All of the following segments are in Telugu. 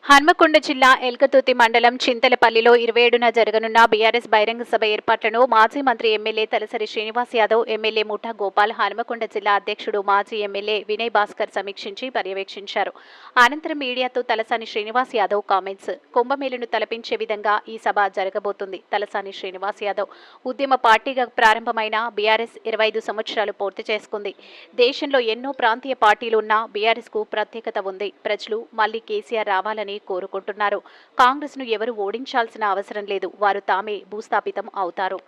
హన్మకొండ జిల్లా ఎల్కతుర్తి మండలం చింతలపల్లిలో 27న జరగనున్న బీఆర్ఎస్ బహిరంగ సభ ఏర్పాట్లను మాజీ మంత్రి ఎమ్మెల్యే తలసరి శ్రీనివాస్ యాదవ్, ఎమ్మెల్యే ముఠా గోపాల్, హన్మకొండ జిల్లా అధ్యక్షుడు మాజీ ఎమ్మెల్యే వినయ్ భాస్కర్ సమీక్షించి పర్యవేక్షించారు. అనంతరం మీడియాతో తలసాని శ్రీనివాస్ యాదవ్ కామెంట్స్. కుంభమేళను తలపించే విధంగా ఈ సభ జరగబోతుంది. తలసాని శ్రీనివాస్ యాదవ్ ఉద్యమ పార్టీగా ప్రారంభమైన బీఆర్ఎస్ 25 సంవత్సరాలు పూర్తి చేసుకుంది. దేశంలో ఎన్నో ప్రాంతీయ పార్టీలు ఉన్నా బీఆర్ఎస్ కు ప్రత్యేకత ఉంది. ప్రజలు మళ్లీ కేసీఆర్ రావాలని కోరుకుంటున్నారు. కాంగ్రెస్ ను ఎవరు ఓడించాల్సిన అవసరం లేదు. వారు తామే భూస్థాపితం అవుతారు.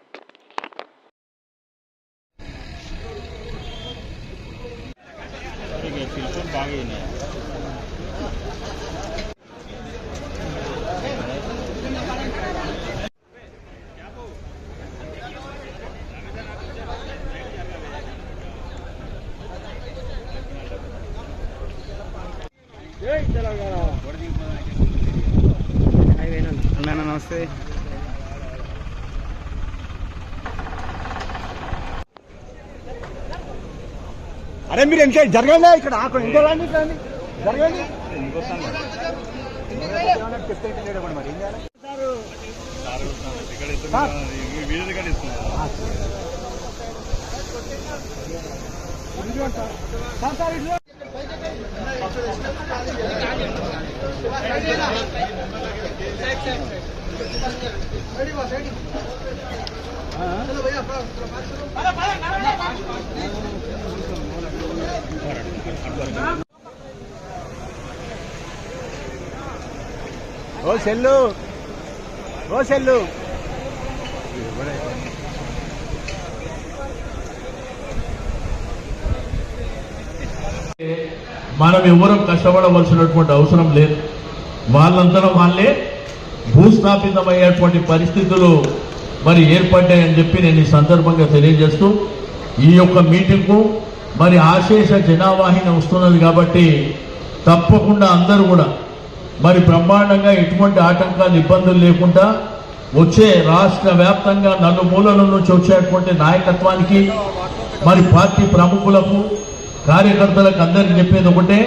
నమస్తే. అరే మీరు ఇంకా జరగండి, ఇక్కడ ఇంకా రండి, జరగండి. ఓ సెల్లు మనం ఎవరం కష్టపడవలసినటువంటి అవసరం లేదు. వాళ్ళంతా వాళ్ళే భూస్థాపితమయ్యేటువంటి పరిస్థితులు మరి ఏర్పడ్డాయని చెప్పి నేను ఈ సందర్భంగా తెలియజేస్తూ, ఈ యొక్క మీటింగ్కు మరి ఆశేష జనావాహిని వస్తున్నది కాబట్టి తప్పకుండా అందరూ కూడా మరి బ్రహ్మాండంగా ఎటువంటి ఆటంకాలు ఇబ్బందులు లేకుండా వచ్చే రాష్ట్ర వ్యాప్తంగా నలుమూలల నుంచి వచ్చేటువంటి నాయకత్వానికి మరి పార్టీ ప్రముఖులకు కార్యకర్తలకు అందరికీ చెప్పేది ఒకటే,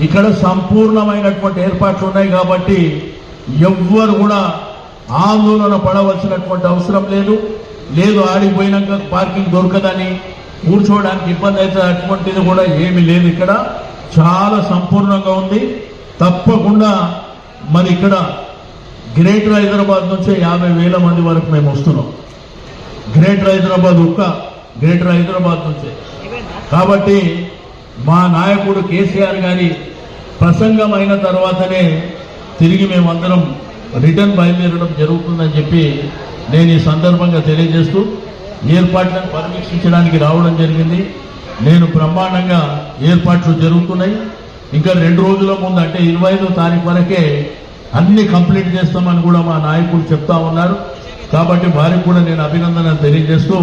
ఇక్కడ సంపూర్ణమైనటువంటి ఏర్పాట్లు ఉన్నాయి కాబట్టి ఎవ్వరు కూడా ఆందోళన పడవలసినటువంటి అవసరం లేదు. ఆడిపోయినాక పార్కింగ్ దొరకదని కూర్చోవడానికి ఇబ్బంది అయితే అటువంటిది కూడా ఏమీ లేదు. ఇక్కడ చాలా సంపూర్ణంగా ఉంది. తప్పకుండా మరి ఇక్కడ గ్రేటర్ హైదరాబాద్ నుంచే 50,000 మంది వరకు మేము వస్తున్నాం. గ్రేటర్ హైదరాబాద్ నుంచే. కాబట్టి మా నాయకుడు కేసీఆర్ గారి ప్రసంగం అయిన తర్వాతనే తిరిగి మేమందరం రిటర్న్ బయలుదేరడం జరుగుతుందని చెప్పి నేను ఈ సందర్భంగా తెలియజేస్తూ ఏర్పాట్లను పర్యవేక్షించడానికి రావడం జరిగింది. నేను బ్రహ్మాండంగా ఏర్పాట్లు జరుగుతున్నాయి. ఇంకా 2 రోజుల ముందు అంటే 25వ తారీఖు వరకే అన్ని కంప్లీట్ చేస్తామని కూడా మా నాయకులు చెప్తా ఉన్నారు. కాబట్టి వారికి కూడా నేను అభినందన తెలియజేస్తూ